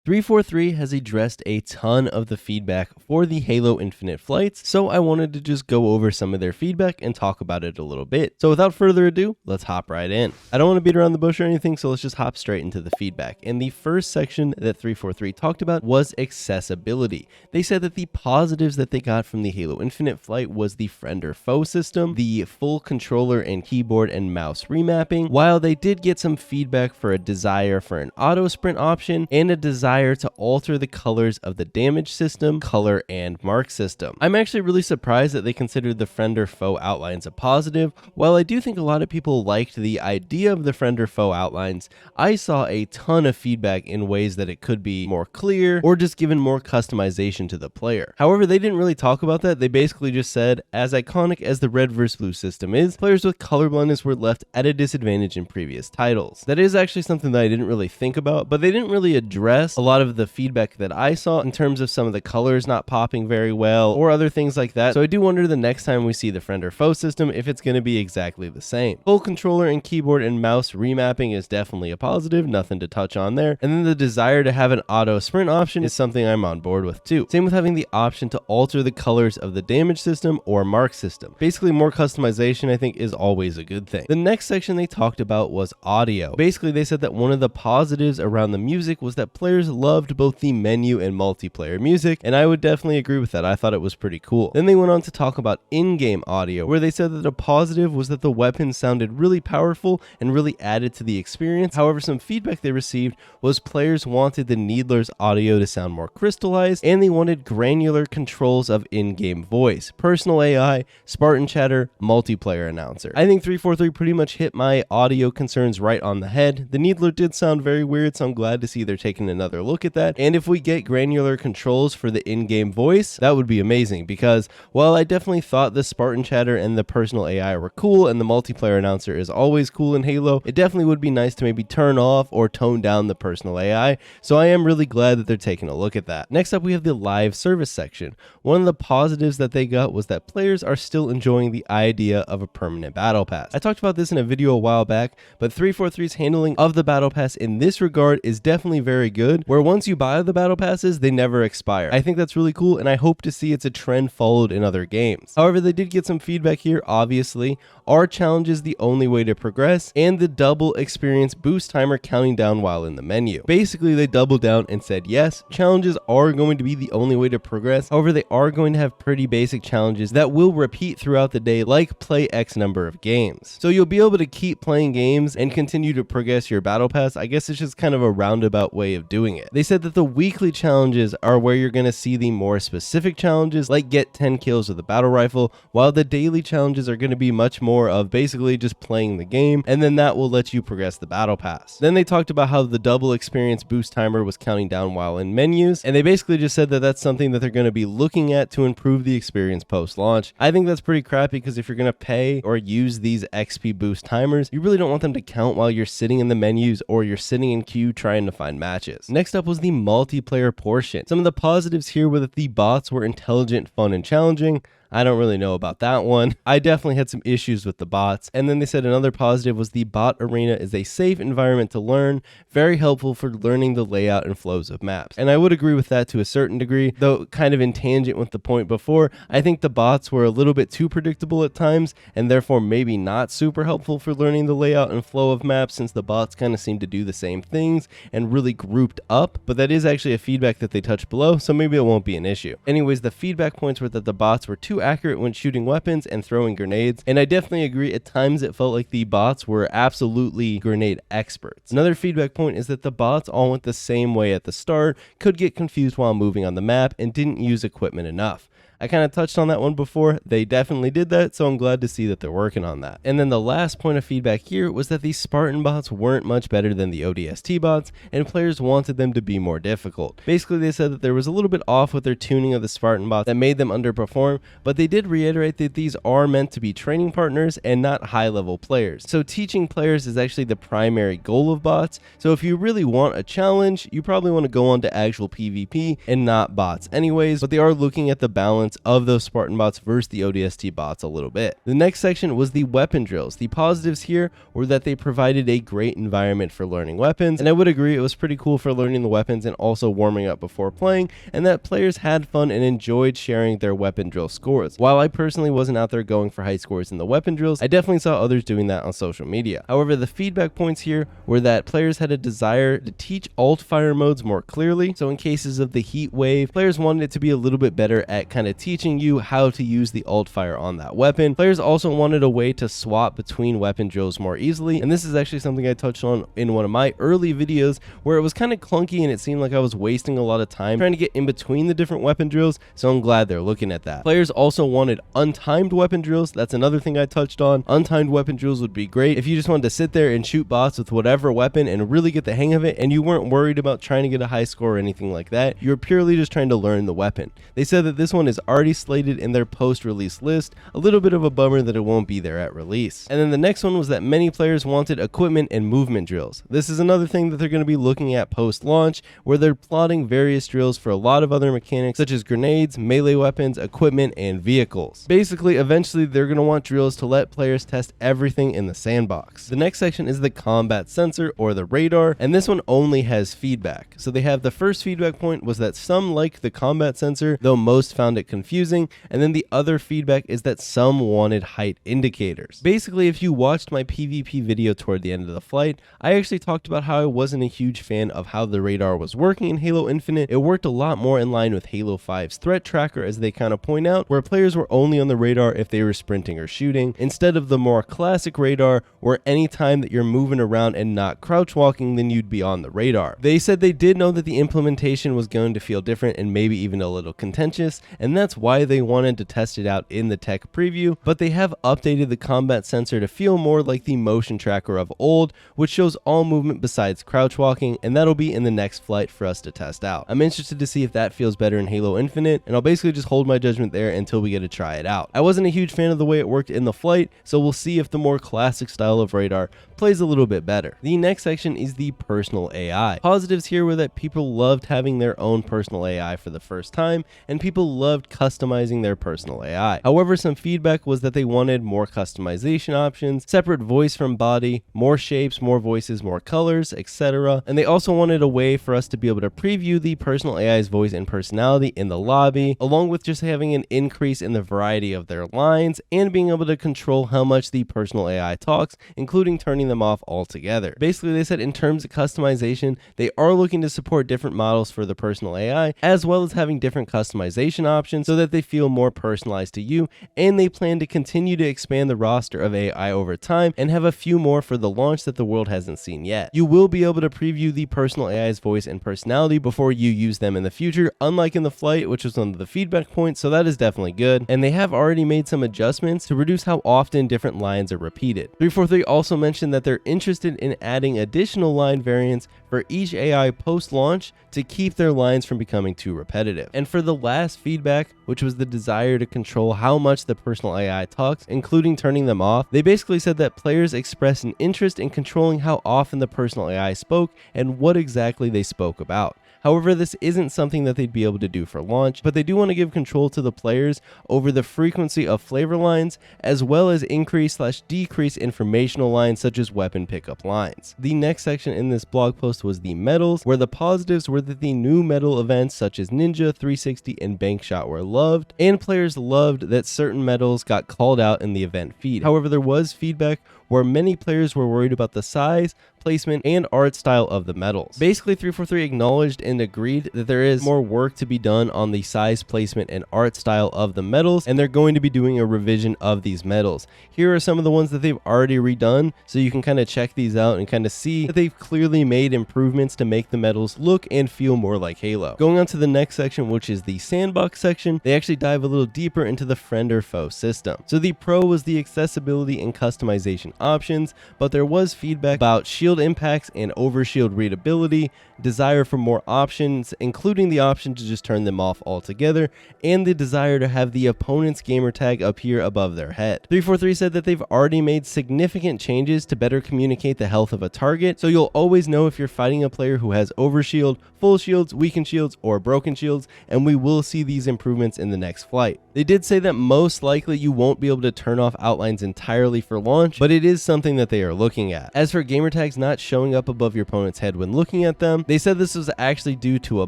343 has addressed a ton of the feedback for the Halo Infinite flights, so I wanted to just go over some of their feedback and talk about it a little bit. So without further ado, let's hop right in. I don't want to beat around the bush or anything, so let's just hop straight into the feedback. And the first section that 343 talked about was accessibility. They said that the positives that they got from the Halo Infinite flight was the friend or foe system, the full controller and keyboard and mouse remapping, while they did get some feedback for a desire for an auto sprint option and a desire to alter the colors of the damage system, color, and mark system. I'm actually really surprised that they considered the friend or foe outlines a positive. While I do think a lot of people liked the idea of the friend or foe outlines, I saw a ton of feedback in ways that it could be more clear or just given more customization to the player. However, they didn't really talk about that. They basically just said, as iconic as the red versus blue system is, players with color blindness were left at a disadvantage in previous titles. That is actually something that I didn't really think about, but they didn't really address a lot of the feedback that I saw in terms of some of the colors not popping very well or other things like that. So I do wonder the next time we see the friend or foe system if it's going to be exactly the same. Full controller and keyboard and mouse remapping is definitely a positive, nothing to touch on there. And then the desire to have an auto sprint option is something I'm on board with too. Same with having the option to alter the colors of the damage system or mark system. Basically, more customization I think is always a good thing. The next section they talked about was audio. Basically, they said that one of the positives around the music was that players loved both the menu and multiplayer music, and I would definitely agree with that. I thought it was pretty cool. Then they went on to talk about in-game audio, where they said that a positive was that the weapons sounded really powerful and really added to the experience. However, some feedback they received was players wanted the Needler's audio to sound more crystallized, and they wanted granular controls of in-game voice, personal AI, Spartan chatter, multiplayer announcer. I think 343 pretty much hit my audio concerns right on the head. The Needler did sound very weird, so I'm glad to see they're taking another look at that. And if we get granular controls for the in-game voice, that would be amazing, because while I definitely thought the Spartan chatter and the personal AI were cool and the multiplayer announcer is always cool in Halo, it definitely would be nice to maybe turn off or tone down the personal AI. So I am really glad that they're taking a look at that. Next up, we have the live service section. One of the positives that they got was that players are still enjoying the idea of a permanent battle pass. I talked about this in a video a while back, but 343's handling of the battle pass in this regard is definitely very good, where once you buy the battle passes, they never expire. I think that's really cool, and I hope to see it's a trend followed in other games. However, they did get some feedback here, obviously. Are challenges the only way to progress? And the double experience boost timer counting down while in the menu. Basically, they doubled down and said, yes, challenges are going to be the only way to progress. However, they are going to have pretty basic challenges that will repeat throughout the day, like play X number of games. So you'll be able to keep playing games and continue to progress your battle pass. I guess it's just kind of a roundabout way of doing it. They said that the weekly challenges are where you're going to see the more specific challenges, like get 10 kills with a battle rifle, while the daily challenges are going to be much more of basically just playing the game, and then that will let you progress the battle pass. Then they talked about how the double experience boost timer was counting down while in menus, and they basically just said that that's something that they're going to be looking at to improve the experience post-launch. I think that's pretty crappy, because if you're going to pay or use these XP boost timers, you really don't want them to count while you're sitting in the menus or you're sitting in queue trying to find matches. Next up was the multiplayer portion. Some of the positives here were that the bots were intelligent, fun, and challenging. I don't really know about that one. I definitely had some issues with the bots. And then they said another positive was the bot arena is a safe environment to learn, very helpful for learning the layout and flows of maps. And I would agree with that to a certain degree, though kind of in tangent with the point before. I think the bots were a little bit too predictable at times, and therefore maybe not super helpful for learning the layout and flow of maps, since the bots kind of seem to do the same things and really grouped up. But that is actually a feedback that they touched below, so maybe it won't be an issue. Anyways, the feedback points were that the bots were too accurate when shooting weapons and throwing grenades, and I definitely agree. At times it felt like the bots were absolutely grenade experts. Another feedback point is that the bots all went the same way at the start, could get confused while moving on the map, and didn't use equipment enough. I kind of touched on that one before. They definitely did that, so I'm glad to see that they're working on that. And then the last point of feedback here was that these Spartan bots weren't much better than the ODST bots, and players wanted them to be more difficult. Basically, they said that there was a little bit off with their tuning of the Spartan bots that made them underperform, but they did reiterate that these are meant to be training partners and not high-level players. So teaching players is actually the primary goal of bots. So if you really want a challenge, you probably want to go on to actual PvP and not bots anyways, but they are looking at the balance performance of those Spartan bots versus the ODST bots a little bit. The next section was the weapon drills. The positives here were that they provided a great environment for learning weapons, and I would agree it was pretty cool for learning the weapons and also warming up before playing, and that players had fun and enjoyed sharing their weapon drill scores. While I personally wasn't out there going for high scores in the weapon drills, I definitely saw others doing that on social media. However, the feedback points here were that players had a desire to teach alt fire modes more clearly. So in cases of the heat wave, players wanted it to be a little bit better at kind of teaching you how to use the alt fire on that weapon. Players also wanted a way to swap between weapon drills more easily, and this is actually something I touched on in one of my early videos where it was kind of clunky and it seemed like I was wasting a lot of time trying to get in between the different weapon drills, so I'm glad they're looking at that. Players also wanted untimed weapon drills. That's another thing I touched on. Untimed weapon drills would be great if you just wanted to sit there and shoot bots with whatever weapon and really get the hang of it, and you weren't worried about trying to get a high score or anything like that. You were purely just trying to learn the weapon. They said that this one is already slated in their post-release list. A little bit of a bummer that it won't be there at release. And then the next one was that many players wanted equipment and movement drills. This is another thing that they're going to be looking at post-launch, where they're plotting various drills for a lot of other mechanics such as grenades, melee weapons, equipment, and vehicles. Basically, eventually they're going to want drills to let players test everything in the sandbox. The next section is the combat sensor, or the radar, and this one only has feedback. So they have the first feedback point was that some liked the combat sensor, though most found it confusing, and then the other feedback is that some wanted height indicators. Basically, if you watched my PvP video toward the end of the flight, I actually talked about how I wasn't a huge fan of how the radar was working in Halo Infinite. It worked a lot more in line with Halo 5's threat tracker, as they kind of point out, where players were only on the radar if they were sprinting or shooting, instead of the more classic radar where any time that you're moving around and not crouch walking, then you'd be on the radar. They said they did know that the implementation was going to feel different and maybe even a little contentious, and that's why they wanted to test it out in the tech preview, but they have updated the combat sensor to feel more like the motion tracker of old, which shows all movement besides crouch walking, and that'll be in the next flight for us to test out. I'm interested to see if that feels better in Halo Infinite, and I'll basically just hold my judgment there until we get to try it out. I wasn't a huge fan of the way it worked in the flight, so we'll see if the more classic style of radar plays a little bit better. The next section is the personal AI. Positives here were that people loved having their own personal AI for the first time, and people loved customizing their personal AI. However, some feedback was that they wanted more customization options, separate voice from body, more shapes, more voices, more colors, etc. And they also wanted a way for us to be able to preview the personal AI's voice and personality in the lobby, along with just having an increase in the variety of their lines and being able to control how much the personal AI talks, including turning them off altogether. Basically, they said in terms of customization, they are looking to support different models for the personal AI, as well as having different customization options so that they feel more personalized to you, and they plan to continue to expand the roster of AI over time and have a few more for the launch that the world hasn't seen yet. You will be able to preview the personal AI's voice and personality before you use them in the future, unlike in the flight, which was one of the feedback points, so that is definitely good. And they have already made some adjustments to reduce how often different lines are repeated. 343 also mentioned that they're interested in adding additional line variants for each AI post-launch to keep their lines from becoming too repetitive. And for the last feedback, which was the desire to control how much the personal AI talks, including turning them off, they basically said that players expressed an interest in controlling how often the personal AI spoke and what exactly they spoke about. However, this isn't something that they'd be able to do for launch, but they do want to give control to the players over the frequency of flavor lines, as well as increase/decrease informational lines such as weapon pickup lines. The next section in this blog post was the medals, where the positives were that the new medal events such as Ninja, 360, and Bank Shot were loved, and players loved that certain medals got called out in the event feed. However, there was feedback where many players were worried about the size, placement, and art style of the medals. Basically, 343 acknowledged and agreed that there is more work to be done on the size, placement, and art style of the medals, and they're going to be doing a revision of these medals. Here are some of the ones that they've already redone, so you can kind of check these out and kind of see that they've clearly made improvements to make the medals look and feel more like Halo. Going on to the next section, which is the Sandbox section, they actually dive a little deeper into the friend or foe system. So the pro was the accessibility and customization options, but there was feedback about shield impacts and overshield readability, desire for more options, including the option to just turn them off altogether, and the desire to have the opponent's gamertag appear above their head. 343 said that they've already made significant changes to better communicate the health of a target, so you'll always know if you're fighting a player who has overshield, full shields, weakened shields, or broken shields, and we will see these improvements in the next flight. They did say that most likely you won't be able to turn off outlines entirely for launch, but it is something that they are looking at. As for gamertags not showing up above your opponent's head when looking at them, they said this was actually due to a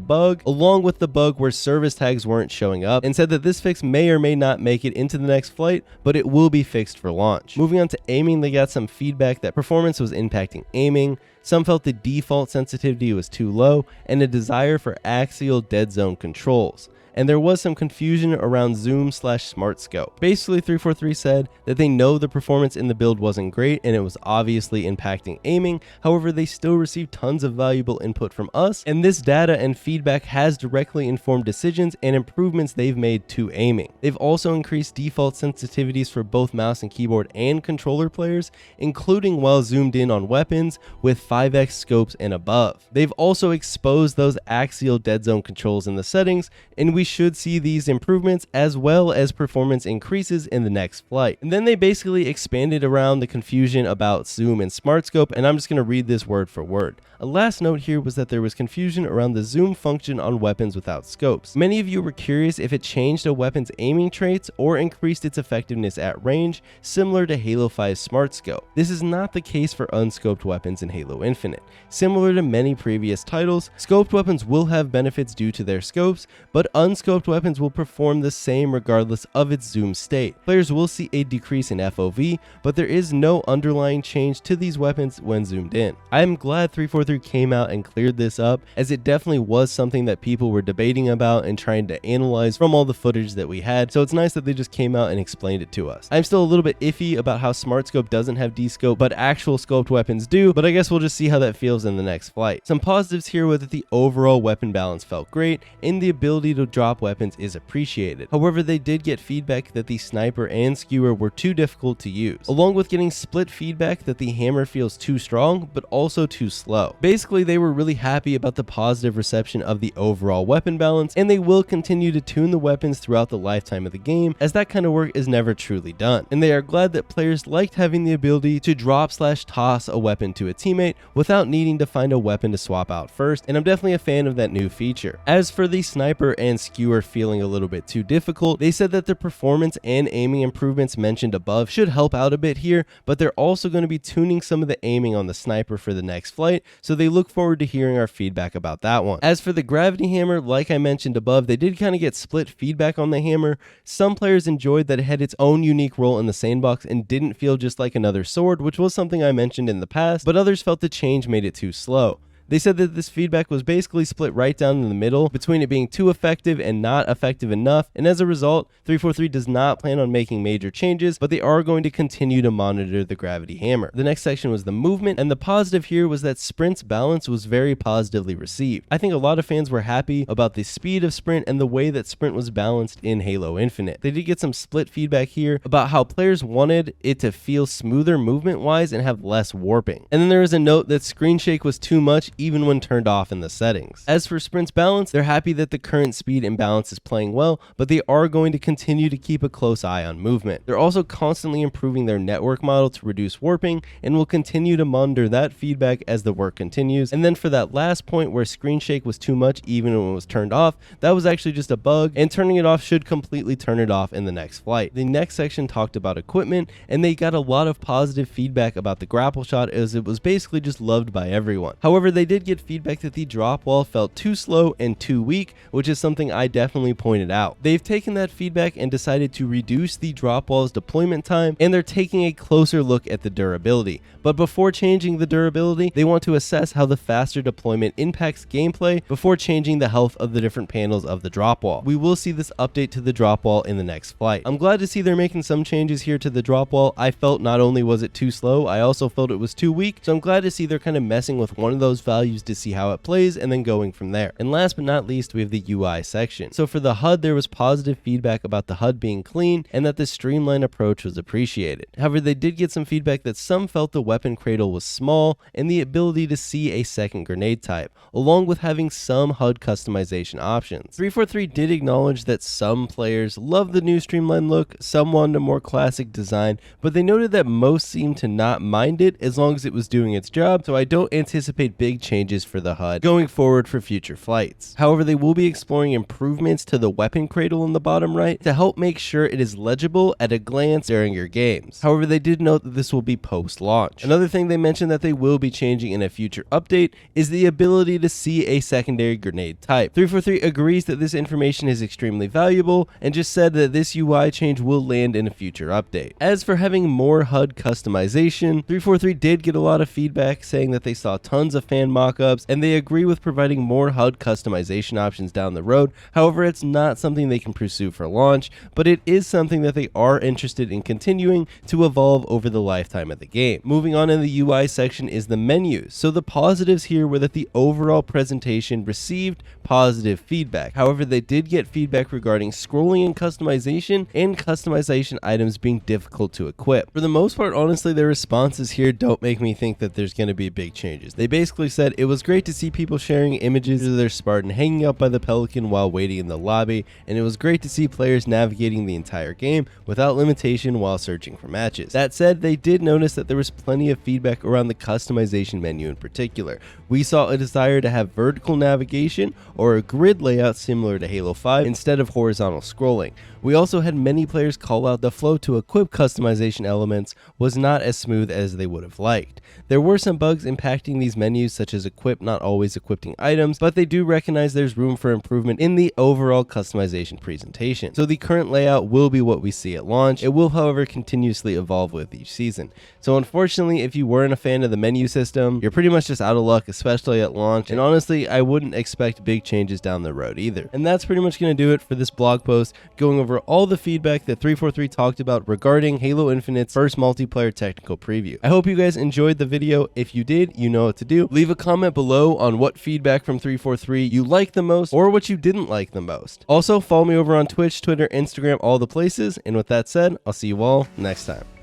bug, along with the bug where service tags weren't showing up, and said that this fix may or may not make it into the next flight, but it will be fixed for launch. Moving on to aiming, they got some feedback that performance was impacting aiming. Some felt the default sensitivity was too low, and a desire for axial dead zone controls. And there was some confusion around zoom/smart scope. Basically, 343 said that they know the performance in the build wasn't great and it was obviously impacting aiming. However, they still received tons of valuable input from us, and this data and feedback has directly informed decisions and improvements they've made to aiming. They've also increased default sensitivities for both mouse and keyboard and controller players, including while zoomed in on weapons with 5x scopes and above. They've also exposed those axial dead zone controls in the settings, and we should see these improvements as well as performance increases in the next flight. And then they basically expanded around the confusion about zoom and smart scope, and I'm just going to read this word for word. A last note here was that there was confusion around the zoom function on weapons without scopes. Many of you were curious if it changed a weapon's aiming traits or increased its effectiveness at range, similar to Halo 5's smart scope. This is not the case for unscoped weapons in Halo Infinite. Similar to many previous titles, scoped weapons will have benefits due to their scopes, but unscoped weapons will perform the same regardless of its zoom state. Players will see a decrease in FOV, but there is no underlying change to these weapons when zoomed in. I am glad 343 came out and cleared this up, as it definitely was something that people were debating about and trying to analyze from all the footage that we had, so it's nice that they just came out and explained it to us. I'm still a little bit iffy about how smart scope doesn't have descope, but actual scoped weapons do, but I guess we'll just see how that feels in the next flight. Some positives here were that the overall weapon balance felt great, and the ability to drop weapons is appreciated. However, they did get feedback that the sniper and skewer were too difficult to use, along with getting split feedback that the hammer feels too strong, but also too slow. Basically, they were really happy about the positive reception of the overall weapon balance, and they will continue to tune the weapons throughout the lifetime of the game, as that kind of work is never truly done. And they are glad that players liked having the ability to drop/toss a weapon to a teammate without needing to find a weapon to swap out first, and I'm definitely a fan of that new feature. As for the sniper and skewer feeling a little bit too difficult, they said that the performance and aiming improvements mentioned above should help out a bit here, but they're also going to be tuning some of the aiming on the sniper for the next flight, so they look forward to hearing our feedback about that one. As for the gravity hammer, like I mentioned above, they did kind of get split feedback on the hammer. Some players enjoyed that it had its own unique role in the sandbox and didn't feel just like another sword, which was something I mentioned in the past, but others felt the change made it too slow. They said that this feedback was basically split right down in the middle between it being too effective and not effective enough, and as a result, 343 does not plan on making major changes, but they are going to continue to monitor the gravity hammer. The next section was the movement, and the positive here was that Sprint's balance was very positively received. I think a lot of fans were happy about the speed of Sprint and the way that Sprint was balanced in Halo Infinite. They did get some split feedback here about how players wanted it to feel smoother movement-wise and have less warping. And then there was a note that screen shake was too much even when turned off in the settings. As for Sprint's balance, they're happy that the current speed and balance is playing well, but they are going to continue to keep a close eye on movement. They're also constantly improving their network model to reduce warping, and will continue to monitor that feedback as the work continues. And then for that last point where screen shake was too much even when it was turned off, that was actually just a bug, and turning it off should completely turn it off in the next flight. The next section talked about equipment, and they got a lot of positive feedback about the grapple shot, as it was basically just loved by everyone. However, they did get feedback that the drop wall felt too slow and too weak, which is something I definitely pointed out. They've taken that feedback and decided to reduce the drop wall's deployment time, and they're taking a closer look at the durability. But before changing the durability, they want to assess how the faster deployment impacts gameplay before changing the health of the different panels of the drop wall. We will see this update to the drop wall in the next flight. I'm glad to see they're making some changes here to the drop wall. I felt not only was it too slow, I also felt it was too weak, so I'm glad to see they're kind of messing with one of those values values to see how it plays and then going from there. And last but not least, we have the UI section. So for the HUD, there was positive feedback about the HUD being clean and that the streamlined approach was appreciated. However, they did get some feedback that some felt the weapon cradle was small and the ability to see a second grenade type, along with having some HUD customization options. 343 did acknowledge that some players love the new streamlined look, some wanted a more classic design, but they noted that most seemed to not mind it as long as it was doing its job, so I don't anticipate big changes for the HUD going forward for future flights. However, they will be exploring improvements to the weapon cradle in the bottom right to help make sure it is legible at a glance during your games. However, they did note that this will be post-launch. Another thing they mentioned that they will be changing in a future update is the ability to see a secondary grenade type. 343 agrees that this information is extremely valuable and just said that this UI change will land in a future update. As for having more HUD customization, 343 did get a lot of feedback saying that they saw tons of fan mockups and they agree with providing more HUD customization options down the road. However, it's not something they can pursue for launch, but it is something that they are interested in continuing to evolve over the lifetime of the game. Moving on in the UI section is the menus. So the positives here were that the overall presentation received positive feedback. However, they did get feedback regarding scrolling and customization items being difficult to equip. For the most part, honestly, their responses here don't make me think that there's going to be big changes. They basically said it was great to see people sharing images of their Spartan hanging out by the Pelican while waiting in the lobby, and it was great to see players navigating the entire game without limitation while searching for matches. That said, they did notice that there was plenty of feedback around the customization menu in particular. We saw a desire to have vertical navigation or a grid layout similar to Halo 5 instead of horizontal scrolling. We also had many players call out the flow to equip customization elements was not as smooth as they would have liked. There were some bugs impacting these menus, such as equip not always equipping items, but they do recognize there's room for improvement in the overall customization presentation. So the current layout will be what we see at launch. It will, however, continuously evolve with each season. So unfortunately, if you weren't a fan of the menu system, you're pretty much just out of luck, especially at launch. And honestly, I wouldn't expect big changes down the road either. And that's pretty much going to do it for this blog post, going over all the feedback that 343 talked about regarding Halo Infinite's first multiplayer technical preview. I hope you guys enjoyed the video. If you did, you know what to do. Leave a comment below on what feedback from 343 you liked the most or what you didn't like the most. Also, follow me over on Twitch, Twitter, Instagram, all the places. And with that said, I'll see you all next time.